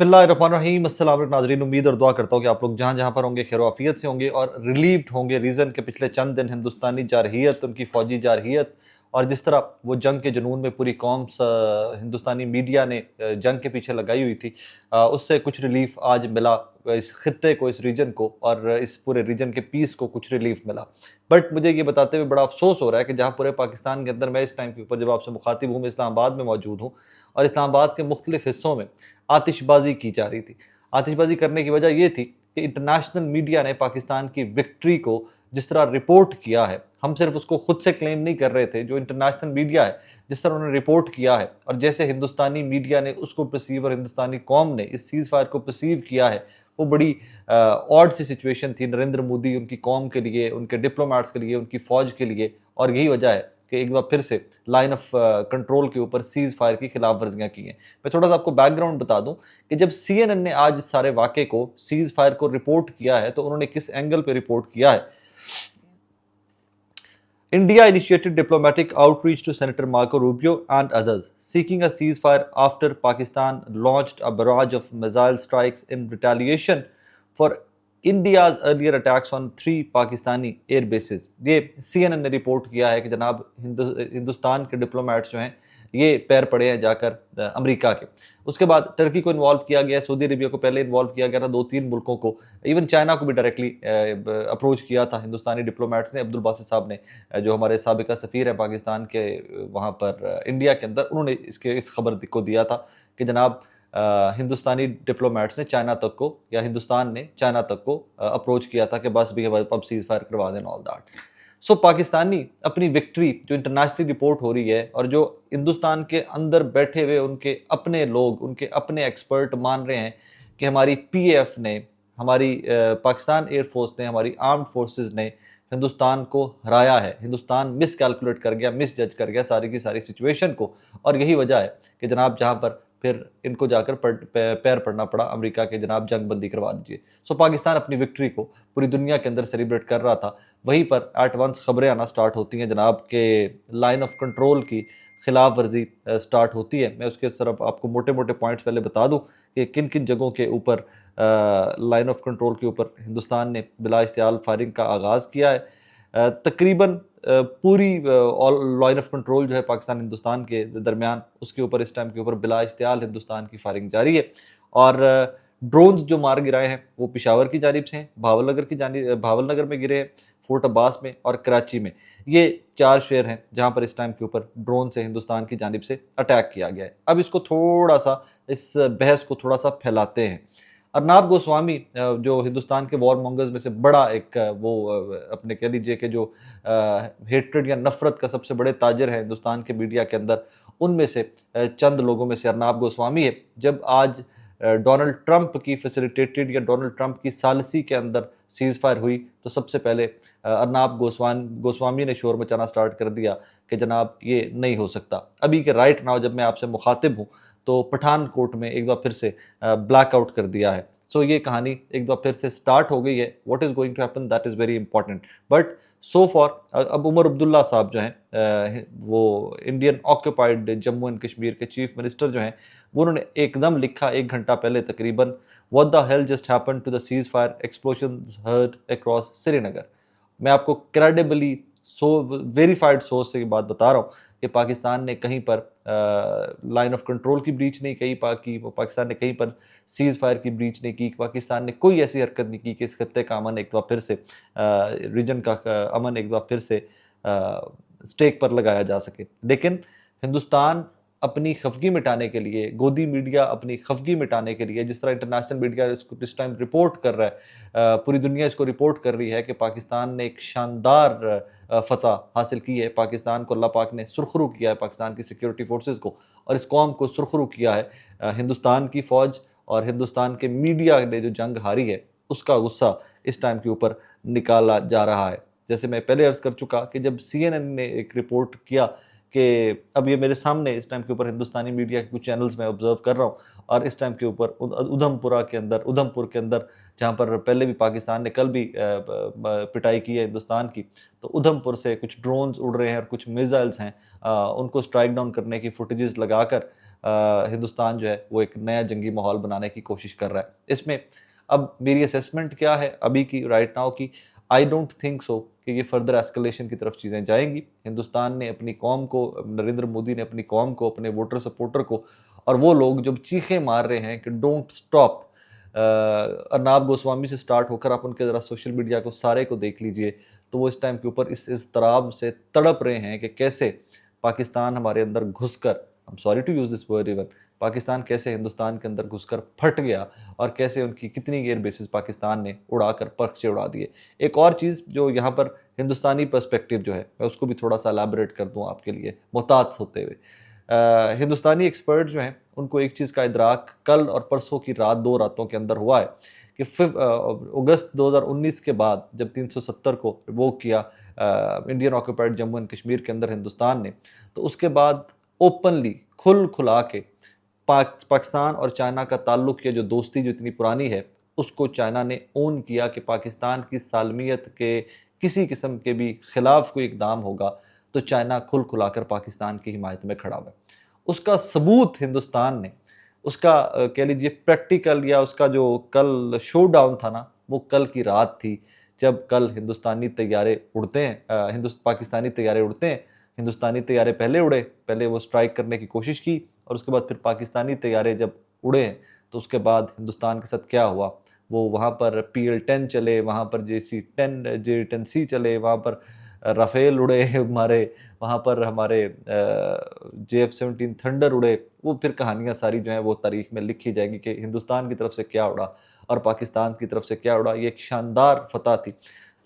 बिस्मिल्लाहिर्रहमानिर्रहीम। अस्सलाम वालेकुम नाज़रीन, उम्मीद और दुआ करता हूँ कि आप लोग जहाँ जहाँ पर होंगे खैर आफियत से होंगे और रिलीव्ड होंगे। रीज़न के पिछले चंद दिन हिंदुस्तानी जारहियत, उनकी फ़ौजी जारहियत और जिस तरह वो जंग के जुनून में पूरी कौम हिंदुस्तानी मीडिया ने जंग के पीछे लगाई हुई थी, उससे कुछ रिलीफ आज मिला। इस खित्ते को, इस रीजन को और इस पूरे रीजन के पीस को कुछ रिलीफ मिला। बट मुझे ये बताते हुए बड़ा अफसोस हो रहा है कि जहाँ पूरे पाकिस्तान के अंदर मैं इस टाइम के ऊपर जब आपसे मुखातिब हूँ, मैं इस्लामाबाद में मौजूद हूँ और इस्लामाबाद के मुख्तलिफ हिस्सों में आतिशबाजी की जा रही थी। आतिशबाजी करने की वजह ये थी कि इंटरनेशनल मीडिया ने पाकिस्तान की विक्ट्री को जिस तरह रिपोर्ट किया है, हम सिर्फ उसको खुद से क्लेम नहीं कर रहे थे, जो इंटरनेशनल मीडिया है जिस तरह उन्होंने रिपोर्ट किया है और जैसे हिंदुस्तानी मीडिया ने उसको परसीव और हिंदुस्तानी कौम ने इस सीज़ फायर को परसीव किया है, वो बड़ी ऑड सी सिचुएशन थी नरेंद्र मोदी, उनकी कौम के लिए, उनके डिप्लोमेट्स के लिए, उनकी फ़ौज के लिए। और यही वजह है कि एक बार फिर से लाइन ऑफ कंट्रोल के ऊपर सीज़ फायर की खिलाफ वर्जियाँ की हैं। मैं थोड़ा सा आपको बैकग्राउंड बता दूं कि जब CNN ने आज इस सारे वाक़े को, सीज़ फायर को रिपोर्ट किया है, तो उन्होंने किस एंगल पे रिपोर्ट किया है। India initiated diplomatic outreach to Senator Marco Rubio and others, seeking a ceasefire after Pakistan launched a barrage of missile strikes in retaliation for India's earlier attacks on 3 Pakistani air bases. ये CNN ने report किया है कि जनाब हिंदुस्तान के diplomats जो हैं ये पैर पड़े हैं जाकर अमेरिका के। उसके बाद टर्की को इन्वॉल्व किया गया, सऊदी अरेबिया को पहले इन्वॉल्व किया गया था, 2-3 मुल्कों को, इवन चाइना को भी डायरेक्टली अप्रोच किया था हिंदुस्तानी डिप्लोमेट्स ने। अब्दुल बासित साहब ने, जो हमारे साबिका सफ़ीर हैं पाकिस्तान के वहाँ पर इंडिया के अंदर, उन्होंने इस खबर को दिया था कि जनाब हिंदुस्तानी डिप्लोमेट्स ने चाइना तक को, या हिंदुस्तान ने चाइना तक को अप्रोच किया था कि बस भी अब सीज़ फायर करवा दें, ऑल दैट। सो पाकिस्तानी अपनी विक्ट्री जो इंटरनेशनली रिपोर्ट हो रही है और जो हिंदुस्तान के अंदर बैठे हुए उनके अपने लोग, उनके अपने एक्सपर्ट मान रहे हैं कि हमारी PAF ने, हमारी पाकिस्तान एयरफोर्स ने, हमारी आर्म्ड फोर्सेस ने हिंदुस्तान को हराया है, हिंदुस्तान मिस कैलकुलेट कर गया, मिस जज कर गया सारी की सारी सिचुएशन को। और यही वजह है कि जनाब जहाँ पर फिर इनको जाकर पैर पड़ना पड़ा अमेरिका के, जनाब जंग बंदी करवा दीजिए। सो पाकिस्तान अपनी विक्ट्री को पूरी दुनिया के अंदर सेलिब्रेट कर रहा था। वहीं पर एट वंस खबरें आना स्टार्ट होती हैं जनाब के लाइन ऑफ कंट्रोल की खिलाफ वर्जी स्टार्ट होती है। मैं उसके तरफ आपको मोटे मोटे पॉइंट्स पहले बता दूं कि किन किन जगहों के ऊपर लाइन ऑफ कंट्रोल के ऊपर हिंदुस्तान ने बिला इश्तियाल फायरिंग का आगाज़ किया है। तकरीबन पूरी लाइन ऑफ कंट्रोल जो है पाकिस्तान हिंदुस्तान के दरमियान, उसके ऊपर इस टाइम के ऊपर बिला इश्तियाल हिंदुस्तान की फायरिंग जारी है। और ड्रोन्स जो मार गिराए हैं वो पिशावर की जानिब से हैं, भावलनगर में गिरे हैं, फोर्ट अब्बास में और कराची में। ये 4 शहर हैं जहाँ पर इस टाइम के ऊपर ड्रोन से हिंदुस्तान की जानिब से अटैक किया गया है। अब इसको थोड़ा सा, इस बहस को थोड़ा सा फैलाते हैं। अर्नाब गोस्वामी जो हिंदुस्तान के वॉर मॉन्गर्स में से बड़ा एक अपने कह लीजिए कि जो हेट्रेड या नफरत का सबसे बड़े ताजर है हिंदुस्तान के मीडिया के अंदर, उनमें से चंद लोगों में से अर्नाब गोस्वामी है। जब आज डोनाल्ड ट्रंप की फैसिलिटेटेड या डोनाल्ड ट्रंप की सालसी के अंदर सीज़ फायर हुई, तो सबसे पहले अर्नाब गोस्वामी ने शोर मचाना स्टार्ट कर दिया कि जनाब ये नहीं हो सकता। अभी के राइट नाउ जब मैं आपसे मुखातिब हूँ तो पठानकोट में एक बार फिर से ब्लैकआउट कर दिया है। सो ये कहानी एक बार फिर से स्टार्ट हो गई है। What is going to happen, that is very important. But so far अब उमर अब्दुल्ला साहब जो हैं, वो Indian occupied Jammu and Kashmir के चीफ मिनिस्टर जो हैं, वो उन्होंने एकदम लिखा 1 घंटा पहले तकरीबन, what the hell just happened to the ceasefire explosions heard across Srinagar. मैं आपको क्रेडिबली वेरीफाइड सोर्स से बात बता रहा हूँ कि पाकिस्तान ने कहीं पर लाइन ऑफ कंट्रोल की ब्रीच नहीं की, पाकिस्तान ने कहीं पर सीज़ फायर की ब्रीच नहीं की, पाकिस्तान ने कोई ऐसी हरकत नहीं की कि इस खत्ते का अमन एक बार फिर से, रीजन का अमन एक बार फिर से स्टेक पर लगाया जा सके। लेकिन हिंदुस्तान अपनी खफगी मिटाने के लिए, गोदी मीडिया अपनी खफगी मिटाने के लिए, जिस तरह इंटरनेशनल मीडिया इसको इस टाइम रिपोर्ट कर रहा है, पूरी दुनिया इसको रिपोर्ट कर रही है कि पाकिस्तान ने एक शानदार फतह हासिल की है, पाकिस्तान को अल्लाह पाक ने सुरखरू किया है, पाकिस्तान की सिक्योरिटी फोर्सेस को और इस कौम को सुरखरू किया है। हिंदुस्तान की फ़ौज और हिंदुस्तान के मीडिया ने जो जंग हारी है, उसका गुस्सा इस टाइम के ऊपर निकाला जा रहा है। जैसे मैं पहले अर्ज़ कर चुका कि जब CNN ने एक रिपोर्ट किया कि, अब ये मेरे सामने इस टाइम के ऊपर हिंदुस्तानी मीडिया के कुछ चैनल्स में ऑब्जर्व कर रहा हूँ, और इस टाइम के ऊपर उधमपुर के अंदर जहाँ पर पहले भी पाकिस्तान ने कल भी पिटाई की है हिंदुस्तान की, तो उधमपुर से कुछ ड्रोन्स उड़ रहे हैं और कुछ मिसाइल्स हैं, उनको स्ट्राइक डाउन करने की फुटेजेस लगाकर हिंदुस्तान जो है वो एक नया जंगी माहौल बनाने की कोशिश कर रहा है। इसमें अब मेरी असेसमेंट क्या है अभी की, राइट नाउ की, आई डोंट थिंक सो कि ये फर्दर एस्केलेशन की तरफ चीज़ें जाएंगी। हिंदुस्तान ने अपनी कौम को, नरेंद्र मोदी ने अपनी कौम को, अपने वोटर सपोर्टर को, और वो लोग जब चीखें मार रहे हैं कि डोंट स्टॉप, अर्नाब गोस्वामी से स्टार्ट होकर आप उनके ज़रा सोशल मीडिया को सारे को देख लीजिए, तो वो इस टाइम के ऊपर इस इज़्तिराब से तड़प रहे हैं कि कैसे पाकिस्तान हमारे अंदर घुसकर, I am sorry to use this word even, Pakistan कैसे हिंदुस्तान के अंदर घुसकर फट गया और कैसे उनकी कितनी एयर बेसिस पाकिस्तान ने उड़ाकर पर्चे उड़ा दिए। एक और चीज़ जो यहाँ पर हिंदुस्तानी पर्सपेक्टिव जो है, मैं उसको भी थोड़ा सा एलैबोरेट कर दूँ आपके लिए मुहतात होते हुए। हिंदुस्तानी एक्सपर्ट जो हैं उनको एक चीज़ का इदराक कल और परसों की रात, 2 रातों के अंदर हुआ है कि अगस्त 2019 के बाद जब 370 को रिवोक किया Indian occupied Jammu and Kashmir के अंदर हिंदुस्तान ने, तो उसके बाद ओपनली खुला के पाकिस्तान और चाइना का ताल्लुक, या जो दोस्ती जो इतनी पुरानी है, उसको चाइना ने ओन किया कि पाकिस्तान की सालमियत के किसी किस्म के भी खिलाफ कोई इकदाम होगा तो चाइना खुलाकर पाकिस्तान की हिमायत में खड़ा हुआ है। उसका सबूत हिंदुस्तान ने, उसका कह लीजिए प्रैक्टिकल, या उसका जो कल शो डाउन था ना, वो कल की रात थी जब कल हिंदुस्तानी तैयारे उड़ते हैं, पाकिस्तानी तैयारे उड़ते हैं। हिंदुस्तानी तैयारे पहले उड़े, पहले वो स्ट्राइक करने की कोशिश की, और उसके बाद फिर पाकिस्तानी तैयारे जब उड़े हैं तो उसके बाद हिंदुस्तान के साथ क्या हुआ, वो वहाँ पर PL-10 चले, वहाँ पर J-10C चले, वहाँ पर राफेल उड़े हमारे, वहाँ पर हमारे JF-17 थंडर उड़े। वो फिर कहानियाँ सारी जो हैं वो तारीख में लिखी जाएंगी कि हिंदुस्तान की तरफ से क्या उड़ा और पाकिस्तान की तरफ से क्या उड़ा। ये एक शानदार फतह थी।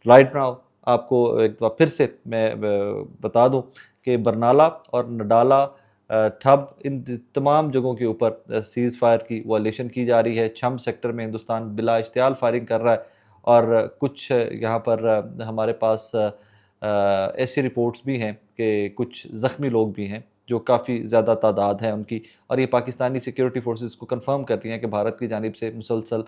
राइट नाउ आपको एक बार फिर से मैं बता दूं कि बरनाला और नडाला, ठब, इन तमाम जगहों के ऊपर सीज़ फायर की वायलेशन की जा रही है। छम सेक्टर में हिंदुस्तान बिला इश्तियाल फायरिंग कर रहा है, और कुछ यहाँ पर हमारे पास ऐसी रिपोर्ट्स भी हैं कि कुछ ज़ख्मी लोग भी हैं, जो काफ़ी ज़्यादा तादाद है उनकी, और ये पाकिस्तानी सिक्योरिटी फोर्सेस को कंफर्म कर रही हैं कि भारत की जानिब से मुसलसल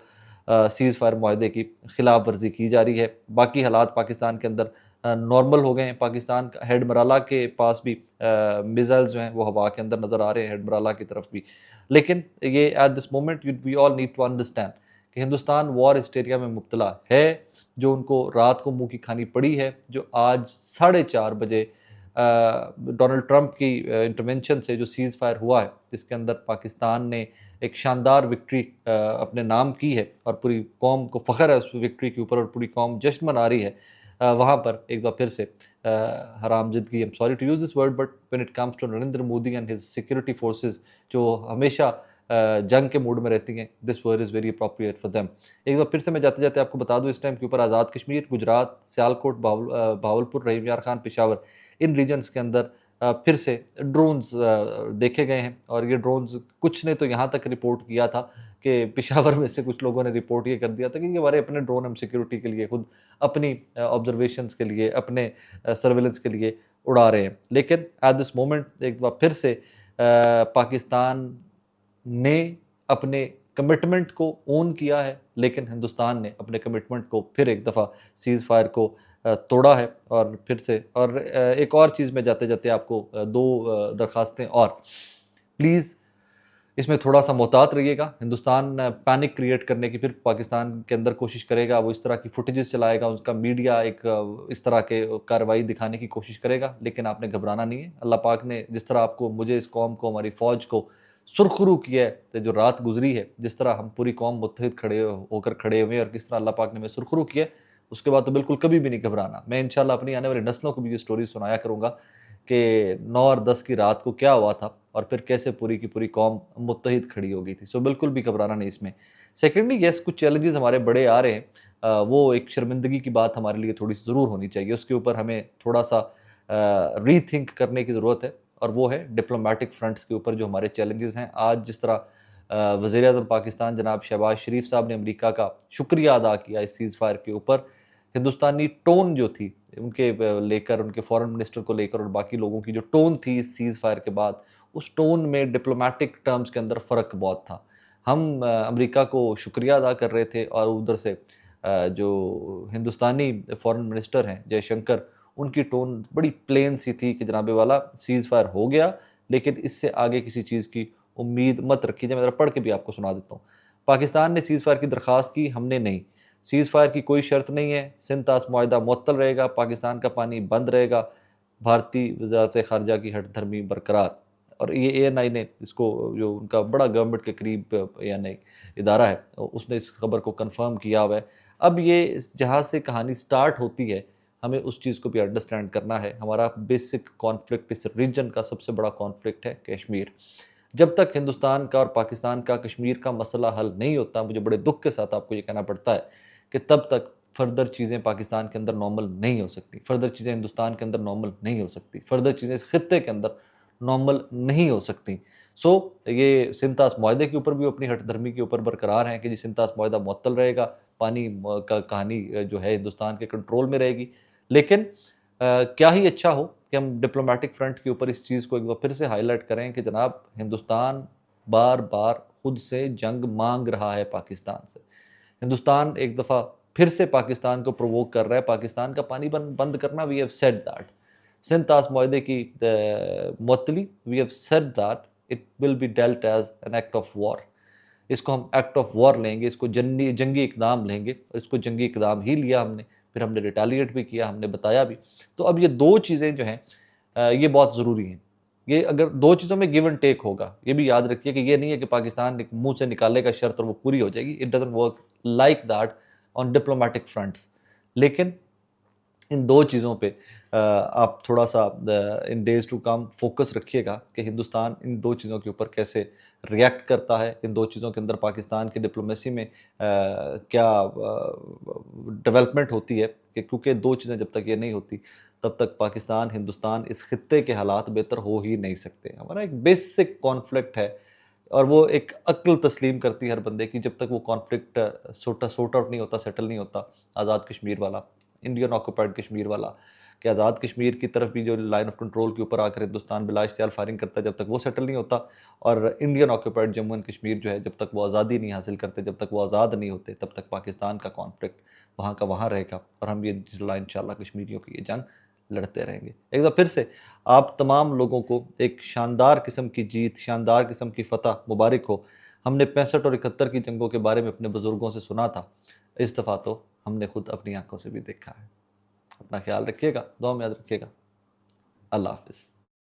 सीज़ फायर मुआहदे की खिलाफ वर्जी की जा रही है। बाकी हालात पाकिस्तान के अंदर नॉर्मल हो गए हैं। पाकिस्तान का हेड मराला के पास भी मिसाइल्स जो हैं वो हवा के अंदर नज़र आ रहे हैं, हेड मराला की तरफ भी। लेकिन ये at this moment we all need to understand कि हिंदुस्तान वॉर हिस्टेरिया में मुब्तला है, जो उनको रात को मुंह की खानी पड़ी है, जो आज 4:30 बजे डोनाल्ड ट्रंप की इंटरवेंशन से जो सीज़ फायर हुआ है, जिसके अंदर पाकिस्तान ने एक शानदार विक्ट्री अपने नाम की है और पूरी कौम को फ़ख्र है उस विक्ट्री के ऊपर और पूरी कौम जश्न मना रही है। वहाँ पर एक बार फिर से हरामज़दगी, I am sorry to use this word, but when it comes to Narendra Modi and his security forces, जो हमेशा जंग के मूड में रहती हैं, this word is very appropriate for them. एक बार फिर से मैं जाते जाते आपको बता दूँ, इस टाइम के ऊपर आज़ाद कश्मीर, गुजरात, सियालकोट, भावलपुर, रहीम यार खान, पेशावर, इन रीजन्स के अंदर फिर से ड्रोन्स देखे गए हैं। और ये ड्रोन्स, कुछ ने तो यहाँ तक रिपोर्ट किया था कि पेशावर में से कुछ लोगों ने रिपोर्ट ये कर दिया था कि ये हमारे अपने ड्रोन हम सिक्योरिटी के लिए खुद अपनी ऑब्जर्वेशंस के लिए, अपने सर्वेलेंस के लिए उड़ा रहे हैं। लेकिन एट दिस मोमेंट एक बार फिर से पाकिस्तान ने अपने कमिटमेंट को ओन किया है, लेकिन हिंदुस्तान ने अपने कमिटमेंट को फिर एक दफ़ा सीज़ फायर को तोड़ा है। और फिर से, और एक और चीज़ में जाते-जाते आपको दो दरखास्तें और, प्लीज़ इसमें थोड़ा-सा मोहतात रहिएगा। हिंदुस्तान पैनिक क्रिएट करने की फिर पाकिस्तान के अंदर कोशिश करेगा, वो इस तरह की फुटेजेस चलाएगा, उसका मीडिया एक इस तरह के कार्रवाई दिखाने की कोशिश करेगा, लेकिन आपने घबराना नहीं है। अल्लाह पाक ने जिस तरह आपको, मुझे, इस कौम को, हमारी फ़ौज को सुरखरू किया है, तो जो रात गुज़री है, जिस तरह हम पूरी कौम मुत्तहिद होकर खड़े हुए हैं, और किस तरह अल्लाह पाक ने हमें सुरखरू किया है, उसके बाद तो बिल्कुल कभी भी नहीं घबराना। मैं इंशाल्लाह अपनी आने वाली नस्लों को भी ये स्टोरी सुनाया करूँगा कि 9 और 10 की रात को क्या हुआ था और फिर कैसे पूरी की पूरी कौम मुत्तहिद खड़ी हो गई थी। सो बिल्कुल भी घबराना नहीं इसमें। सेकेंडली, येस, कुछ चैलेंजेस हमारे बड़े आ रहे हैं। वो एक शर्मिंदगी की बात हमारे लिए थोड़ी सी ज़रूर होनी चाहिए, उसके ऊपर हमें थोड़ा सा रीथिंक करने की ज़रूरत है, और वो है डिप्लोमेटिक फ्रंट्स के ऊपर जो हमारे चैलेंजेस हैं। आज जिस तरह वज़ीर-ए-आज़म पाकिस्तान जनाब शहबाज शरीफ साहब ने अमेरिका का शुक्रिया अदा किया इस सीज़ फायर के ऊपर, हिंदुस्तानी टोन जो थी उनके लेकर, उनके फॉरेन मिनिस्टर को लेकर और बाकी लोगों की जो टोन थी इस सीज़ फायर के बाद, उस टोन में डिप्लोमेटिक टर्म्स के अंदर फ़र्क बहुत था। हम अमेरिका को शुक्रिया अदा कर रहे थे, और उधर से जो हिंदुस्तानी फॉरेन मिनिस्टर हैं जयशंकर, उनकी टोन बड़ी प्लेन सी थी कि जनाबे वाला सीज़ फायर हो गया, लेकिन इससे आगे किसी चीज़ की उम्मीद मत रखिए। मैं ज़रा पढ़ के भी आपको सुना देता हूँ। पाकिस्तान ने सीज़ फायर की दरख्वास्त की, हमने नहीं। सीज़ फायर की कोई शर्त नहीं है, सिंध-ताश मुआहिदा मुअत्तल रहेगा, पाकिस्तान का पानी बंद रहेगा, भारतीय वज़ारत ख़ारिजा की हठधर्मी बरकरार। और ये एएनआई ने इसको, जो उनका बड़ा गवर्नमेंट के करीब एएनआई इदारा है, उसने इस खबर को कन्फर्म किया हुआ है। अब ये जहाँ से कहानी स्टार्ट होती है, हमें उस चीज़ को भी अंडरस्टैंड करना है। हमारा बेसिक कॉन्फ्लिक्ट इस रीजन का सबसे बड़ा कॉन्फ्लिक्ट है कश्मीर। जब तक हिंदुस्तान का और पाकिस्तान का कश्मीर का मसला हल नहीं होता, मुझे बड़े दुख के साथ आपको ये कहना पड़ता है कि तब तक फर्दर चीज़ें पाकिस्तान के अंदर नॉर्मल नहीं हो सकती, फर्दर चीज़ें हिंदुस्तान के अंदर नॉर्मल नहीं हो सकती, फर्दर चीज़ें इस खित्ते के अंदर नॉर्मल नहीं हो सकती। सो ये सिंध-ताश मुआहदे के ऊपर भी अपनी हठधर्मी के ऊपर बरकरार हैं कि जी सिंध-ताश मुआहदा मुअत्तल रहेगा, पानी का कहानी जो है हिंदुस्तान के कंट्रोल में रहेगी। लेकिन क्या ही अच्छा हो कि हम डिप्लोमेटिक फ्रंट के ऊपर इस चीज़ को एक बार फिर से हाईलाइट करें कि जनाब हिंदुस्तान बार-बार खुद से जंग माँग रहा है पाकिस्तान से। हिंदुस्तान एक दफ़ा फिर से पाकिस्तान को प्रोवोक कर रहा है, पाकिस्तान का पानी बंद करना। We have said that Sindh ताश मुआहदे की मुअत्तली, we have said that it will be dealt as an act of war. इसको हम एक्ट ऑफ वॉर लेंगे, इसको जंगी इकदाम लेंगे, इसको जंगी इकदाम ही लिया हमने, फिर हमने रिटेलिएट भी किया, हमने बताया भी। तो अब ये दो चीज़ें जो हैं ये बहुत ज़रूरी हैं। ये अगर दो चीज़ों में गिव एंड टेक होगा, ये भी याद रखिए कि ये नहीं है कि पाकिस्तान मुंह से निकालेगा शर्त और वो पूरी हो जाएगी। It doesn't work like that on diplomatic fronts. लेकिन इन दो चीज़ों पे आप थोड़ा सा इन डेज़ टू कम फोकस रखिएगा कि हिंदुस्तान इन दो चीज़ों के ऊपर कैसे रिएक्ट करता है, इन दो चीज़ों के अंदर पाकिस्तान की डिप्लोमेसी में क्या डेवलपमेंट होती है, कि क्योंकि दो चीज़ें जब तक ये नहीं होती तब तक पाकिस्तान हिंदुस्तान इस खित्ते के हालात बेहतर हो ही नहीं सकते। हमारा एक बेसिक कॉन्फ्लिक्ट है और वो एक अक्ल तस्लीम करती है हर बंदे की, जब तक वो कॉन्फ्लिक्ट सॉर्ट आउट नहीं होता, सेटल नहीं होता। आज़ाद कश्मीर वाला, इंडियन ऑक्यूपाइड कश्मीर वाला, कि आज़ाद कश्मीर की तरफ भी जो लाइन ऑफ कंट्रोल के ऊपर आकर हिंदुस्तान बिला इश्तियाल फायरिंग करता है, जब तक वो सेटल नहीं होता, और Indian occupied Jammu and Kashmir जो है, जब तक वो आज़ादी नहीं हासिल करते, जब तक वो आज़ाद नहीं होते, तब तक पाकिस्तान का कॉन्फ्लिक्ट वहाँ का वहाँ रहेगा और हम ये इंशाल्लाह कश्मीरियों की ये जंग लड़ते रहेंगे। एक बार फिर से आप तमाम लोगों को एक शानदार किस्म की जीत, शानदार किस्म की फ़तह मुबारक हो। हमने 65 और 71 की जंगों के बारे में अपने बुज़ुर्गों से सुना था, इस दफ़ा तो हमने खुद अपनी आँखों से भी देखा है। अपना ख्याल रखिएगा, दुआ में याद रखिएगा। अल्लाह हाफ़िज़।